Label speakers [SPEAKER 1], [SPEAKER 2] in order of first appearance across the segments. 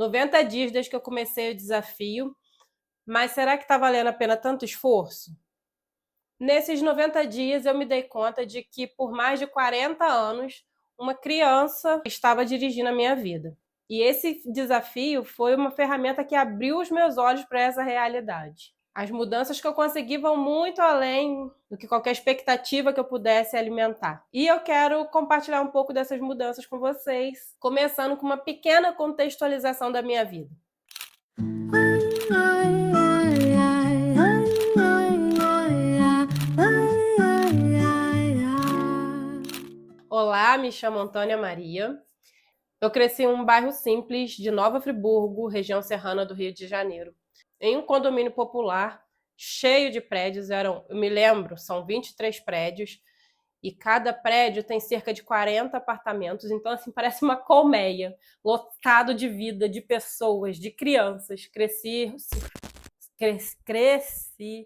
[SPEAKER 1] 90 dias desde que eu comecei o desafio, mas será que está valendo a pena tanto esforço? Nesses 90 dias eu me dei conta de que por mais de 40 anos uma criança estava dirigindo a minha vida. E esse desafio foi uma ferramenta que abriu os meus olhos para essa realidade. As mudanças que eu consegui vão muito além do que qualquer expectativa que eu pudesse alimentar. E eu quero compartilhar um pouco dessas mudanças com vocês, começando com uma pequena contextualização da minha vida. Olá, me chamo Antônia Maria. Eu cresci em um bairro simples de Nova Friburgo, região serrana do Rio de Janeiro, em um condomínio popular cheio de prédios. Eu me lembro, são 23 prédios e cada prédio tem cerca de 40 apartamentos, então assim parece uma colmeia, lotado de vida, de pessoas, de crianças. Cresci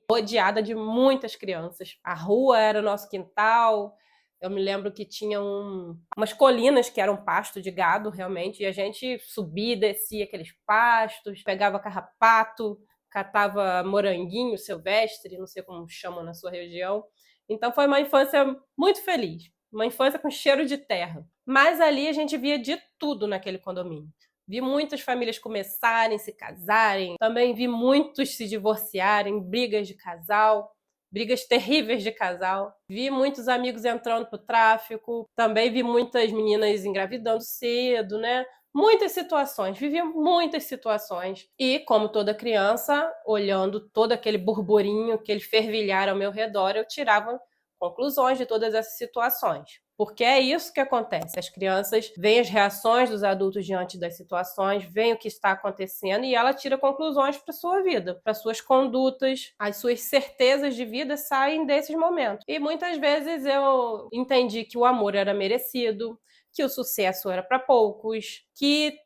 [SPEAKER 1] rodeada de muitas crianças. A rua era o nosso quintal. Eu me lembro que tinha umas colinas que eram pasto de gado, realmente, e a gente subia e descia aqueles pastos, pegava carrapato, catava moranguinho silvestre, não sei como chamam na sua região. Então foi uma infância muito feliz, uma infância com cheiro de terra. Mas ali a gente via de tudo naquele condomínio. Vi muitas famílias começarem, se casarem, também vi muitos se divorciarem, brigas de casal, brigas terríveis de casal. Vi muitos amigos entrando pro tráfico, também vi muitas meninas engravidando cedo, né? Muitas situações, vivi muitas situações. E, como toda criança, olhando todo aquele burburinho, aquele fervilhar ao meu redor, eu tirava conclusões de todas essas situações. Porque é isso que acontece. As crianças veem as reações dos adultos diante das situações, veem o que está acontecendo e ela tira conclusões para sua vida, para suas condutas. As suas certezas de vida saem desses momentos. E muitas vezes eu entendi que o amor era merecido, que o sucesso era para poucos, que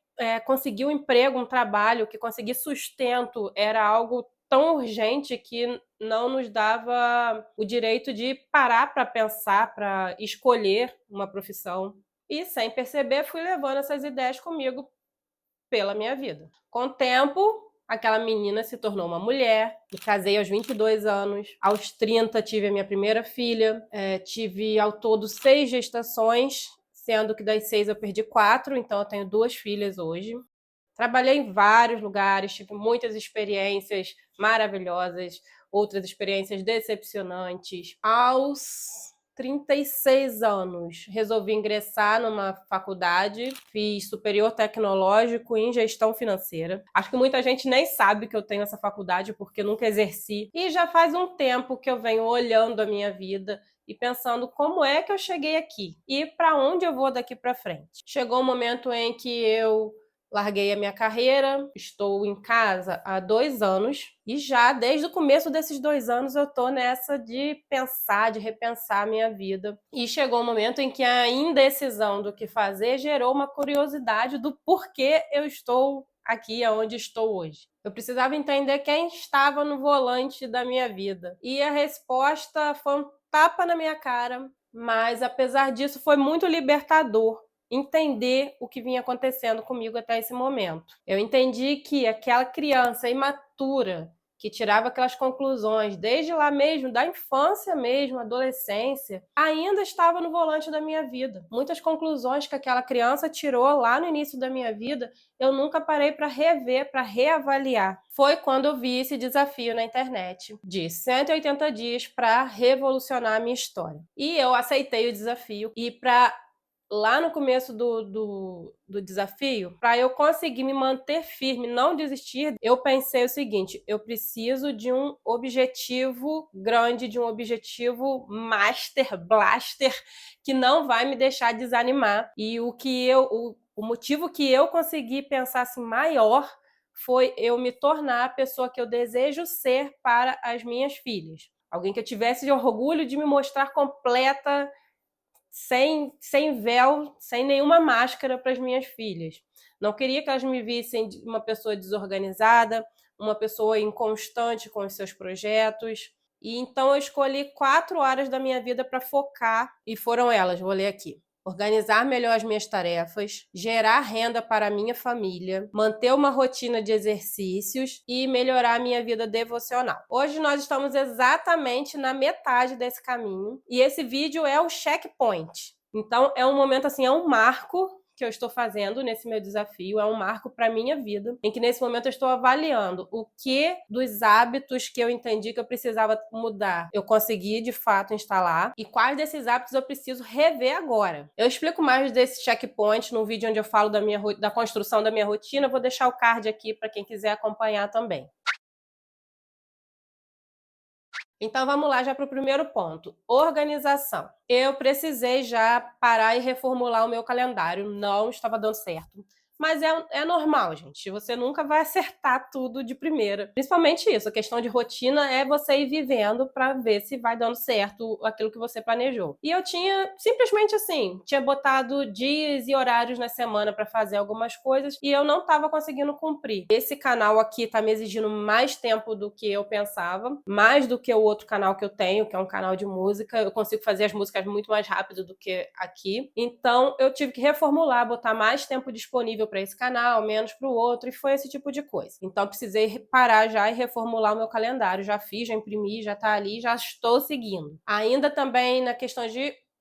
[SPEAKER 1] conseguir um emprego, um trabalho, que conseguir sustento era algo tão urgente que não nos dava o direito de parar para pensar, para escolher uma profissão. E, sem perceber, fui levando essas ideias comigo pela minha vida. Com o tempo, aquela menina se tornou uma mulher. Me casei aos 22 anos. Aos 30, tive a minha primeira filha. Tive, ao todo, 6 gestações, sendo que das 6 eu perdi 4, então eu tenho 2 filhas hoje. Trabalhei em vários lugares, tive muitas experiências maravilhosas, outras experiências decepcionantes. Aos 36 anos, resolvi ingressar numa faculdade, fiz superior tecnológico em gestão financeira. Acho que muita gente nem sabe que eu tenho essa faculdade porque nunca exerci. E já faz um tempo que eu venho olhando a minha vida e pensando como é que eu cheguei aqui e para onde eu vou daqui para frente. Chegou um momento em que eu larguei a minha carreira, estou em casa há 2 anos e já desde o começo desses 2 anos eu estou nessa de pensar, de repensar a minha vida. E chegou um momento em que a indecisão do que fazer gerou uma curiosidade do porquê eu estou aqui onde estou hoje. Eu precisava entender quem estava no volante da minha vida. E a resposta foi um tapa na minha cara, mas apesar disso foi muito libertador entender o que vinha acontecendo comigo até esse momento. Eu entendi que aquela criança imatura que tirava aquelas conclusões desde lá mesmo, da infância mesmo, adolescência, ainda estava no volante da minha vida. Muitas conclusões que aquela criança tirou lá no início da minha vida, eu nunca parei para rever, para reavaliar. Foi quando eu vi esse desafio na internet de 180 dias para revolucionar a minha história. E eu aceitei o desafio e para lá no começo do desafio, para eu conseguir me manter firme, não desistir, eu pensei o seguinte: eu preciso de um objetivo grande, de um objetivo master, blaster, que não vai me deixar desanimar. E o motivo que eu consegui pensar assim maior foi eu me tornar a pessoa que eu desejo ser para as minhas filhas. Alguém que eu tivesse orgulho de me mostrar completa, sem véu, sem nenhuma máscara para as minhas filhas. Não queria que elas me vissem uma pessoa desorganizada, uma pessoa inconstante com os seus projetos. E então eu escolhi 4 áreas da minha vida para focar, e foram elas, vou ler aqui: organizar melhor as minhas tarefas, gerar renda para a minha família, manter uma rotina de exercícios e melhorar a minha vida devocional. Hoje nós estamos exatamente na metade desse caminho e esse vídeo é o checkpoint. Então é um momento assim, é um marco que eu estou fazendo nesse meu desafio, é um marco para a minha vida, em que nesse momento eu estou avaliando o que dos hábitos que eu entendi que eu precisava mudar eu consegui de fato instalar e quais desses hábitos eu preciso rever agora. Eu explico mais desse checkpoint no vídeo onde eu falo da construção da minha rotina, eu vou deixar o card aqui para quem quiser acompanhar também. Então vamos lá já para o primeiro ponto, organização. Eu precisei já parar e reformular o meu calendário, não estava dando certo. Mas é normal, gente, você nunca vai acertar tudo de primeira. Principalmente isso, a questão de rotina é você ir vivendo para ver se vai dando certo aquilo que você planejou. E eu tinha, simplesmente assim, tinha botado dias e horários na semana para fazer algumas coisas e eu não estava conseguindo cumprir. Esse canal aqui está me exigindo mais tempo do que eu pensava, mais do que o outro canal que eu tenho, que é um canal de música. Eu consigo fazer as músicas muito mais rápido do que aqui. Então, eu tive que reformular, botar mais tempo disponível para esse canal, menos para o outro, e foi esse tipo de coisa. Então, precisei parar já e reformular o meu calendário. Já fiz, já imprimi, já está ali, já estou seguindo. Ainda também na questão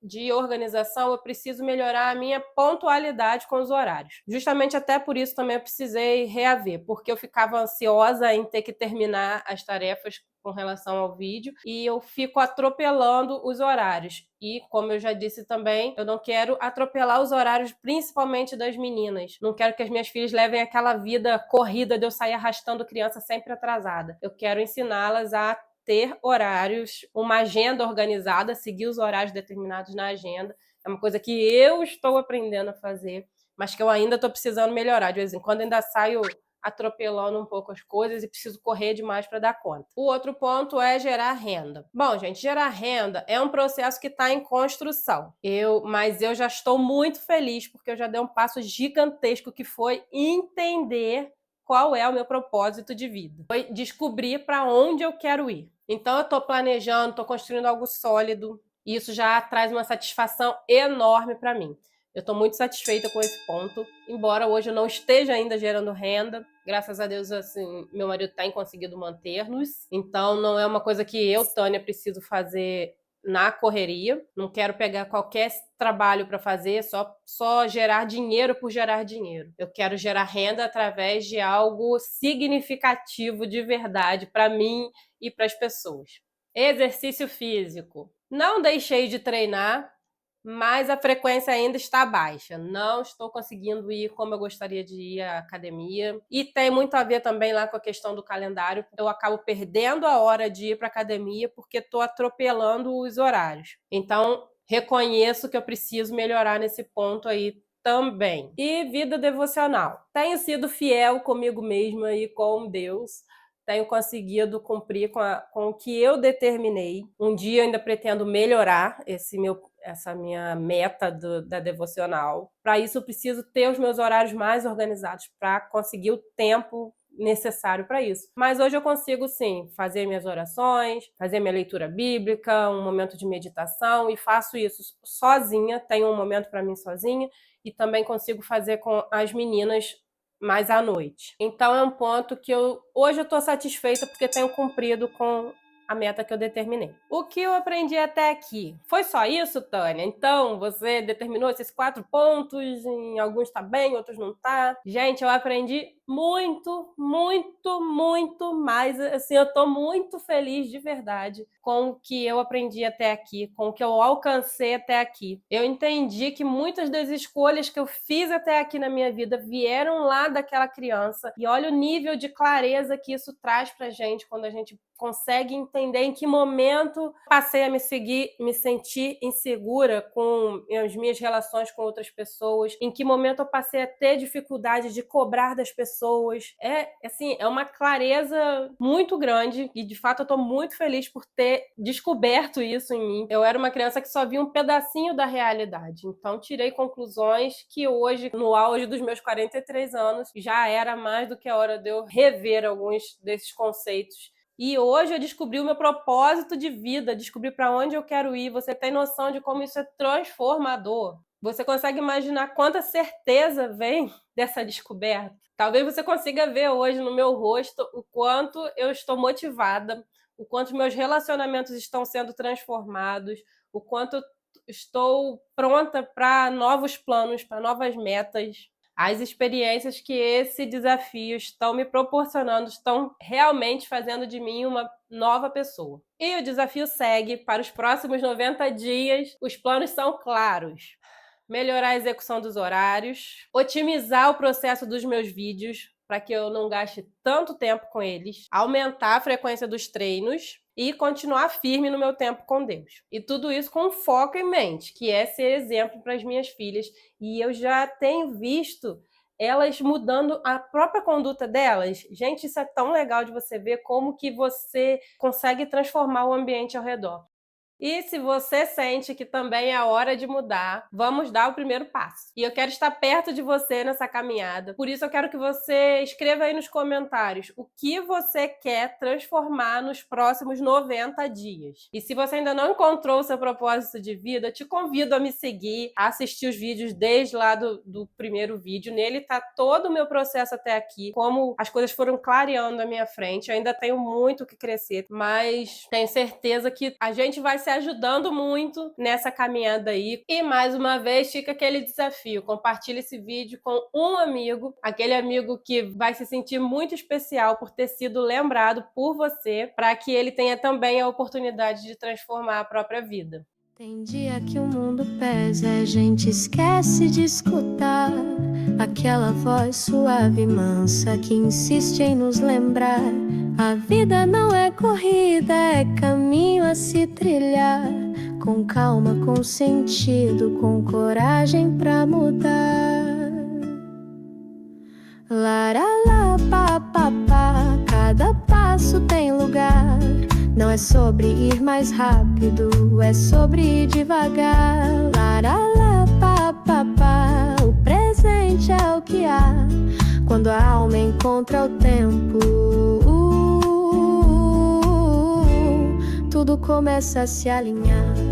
[SPEAKER 1] de organização, eu preciso melhorar a minha pontualidade com os horários. Justamente até por isso também eu precisei reaver, porque eu ficava ansiosa em ter que terminar as tarefas com relação ao vídeo e eu fico atropelando os horários. E, como eu já disse também, eu não quero atropelar os horários, principalmente das meninas. Não quero que as minhas filhas levem aquela vida corrida de eu sair arrastando criança sempre atrasada. Eu quero ensiná-las a ter horários, uma agenda organizada, seguir os horários determinados na agenda. É uma coisa que eu estou aprendendo a fazer, mas que eu ainda estou precisando melhorar. De vez em quando ainda saio atropelando um pouco as coisas e preciso correr demais para dar conta. O outro ponto é gerar renda. Bom, gente, gerar renda é um processo que está em construção. Mas eu já estou muito feliz porque eu já dei um passo gigantesco que foi entender qual é o meu propósito de vida. Foi descobrir para onde eu quero ir. Então eu estou planejando, estou construindo algo sólido e isso já traz uma satisfação enorme para mim. Eu estou muito satisfeita com esse ponto, embora hoje eu não esteja ainda gerando renda. Graças a Deus, assim, meu marido tem conseguido manter-nos. Então, não é uma coisa que eu, Tânia, preciso fazer na correria. Não quero pegar qualquer trabalho para fazer, só gerar dinheiro por gerar dinheiro. Eu quero gerar renda através de algo significativo de verdade para mim e para as pessoas. Exercício físico. Não deixei de treinar, mas a frequência ainda está baixa. Não estou conseguindo ir como eu gostaria de ir à academia. E tem muito a ver também lá com a questão do calendário. Eu acabo perdendo a hora de ir para a academia porque estou atropelando os horários. Então, reconheço que eu preciso melhorar nesse ponto aí também. E vida devocional. Tenho sido fiel comigo mesma e com Deus. Tenho conseguido cumprir com o que eu determinei. Um dia eu ainda pretendo melhorar essa minha meta da devocional. Para isso, eu preciso ter os meus horários mais organizados para conseguir o tempo necessário para isso. Mas hoje eu consigo, sim, fazer minhas orações, fazer minha leitura bíblica, um momento de meditação, e faço isso sozinha, tenho um momento para mim sozinha, e também consigo fazer com as meninas mais à noite. Então é um ponto que hoje eu estou satisfeita porque tenho cumprido com a meta que eu determinei. O que eu aprendi até aqui? Foi só isso, Tânia? Então, você determinou esses 4 pontos, em alguns tá bem, outros não tá. Gente, eu aprendi muito, muito, muito mais. Assim, eu tô muito feliz de verdade com o que eu aprendi até aqui, com o que eu alcancei até aqui. Eu entendi que muitas das escolhas que eu fiz até aqui na minha vida vieram lá daquela criança. E olha o nível de clareza que isso traz pra gente quando a gente consegue entender em que momento passei a me sentir insegura com as minhas relações com outras pessoas, em que momento eu passei a ter dificuldade de cobrar das pessoas. É uma clareza muito grande e, de fato, eu estou muito feliz por ter descoberto isso em mim. Eu era uma criança que só via um pedacinho da realidade, então tirei conclusões que hoje, no auge dos meus 43 anos, já era mais do que a hora de eu rever alguns desses conceitos. E hoje eu descobri o meu propósito de vida, descobri para onde eu quero ir. Você tem noção de como isso é transformador? Você consegue imaginar quanta certeza vem dessa descoberta? Talvez você consiga ver hoje no meu rosto o quanto eu estou motivada, o quanto meus relacionamentos estão sendo transformados, o quanto eu estou pronta para novos planos, para novas metas. As experiências que esse desafio estão me proporcionando estão realmente fazendo de mim uma nova pessoa. E o desafio segue para os próximos 90 dias. Os planos são claros: melhorar a execução dos horários, otimizar o processo dos meus vídeos para que eu não gaste tanto tempo com eles, aumentar a frequência dos treinos e continuar firme no meu tempo com Deus. E tudo isso com um foco em mente, que é ser exemplo para as minhas filhas. E eu já tenho visto elas mudando a própria conduta delas. Gente, isso é tão legal de você ver como que você consegue transformar o ambiente ao redor. E se você sente que também é a hora de mudar, vamos dar o primeiro passo. E eu quero estar perto de você nessa caminhada. Por isso eu quero que você escreva aí nos comentários o que você quer transformar nos próximos 90 dias. E se você ainda não encontrou o seu propósito de vida, te convido a me seguir, a assistir os vídeos desde lá do primeiro vídeo. Nele tá todo o meu processo até aqui, como as coisas foram clareando à minha frente. Eu ainda tenho muito o que crescer, mas tenho certeza que a gente vai se ajudando muito nessa caminhada aí. E mais uma vez fica aquele desafio: compartilhe esse vídeo com um amigo, aquele amigo que vai se sentir muito especial por ter sido lembrado por você, para que ele tenha também a oportunidade de transformar a própria vida.
[SPEAKER 2] Tem dia que o mundo pesa, a gente esquece de escutar aquela voz suave e mansa que insiste em nos lembrar: a vida não é corrida, é caminho a se trilhar, com calma, com sentido, com coragem pra mudar. Laralá, pá, pá, pá, cada passo tem lugar. Não é sobre ir mais rápido, é sobre ir devagar. Laralá, pá, pá, pá, o presente é o que há quando a alma encontra o tempo. Tudo começa a se alinhar.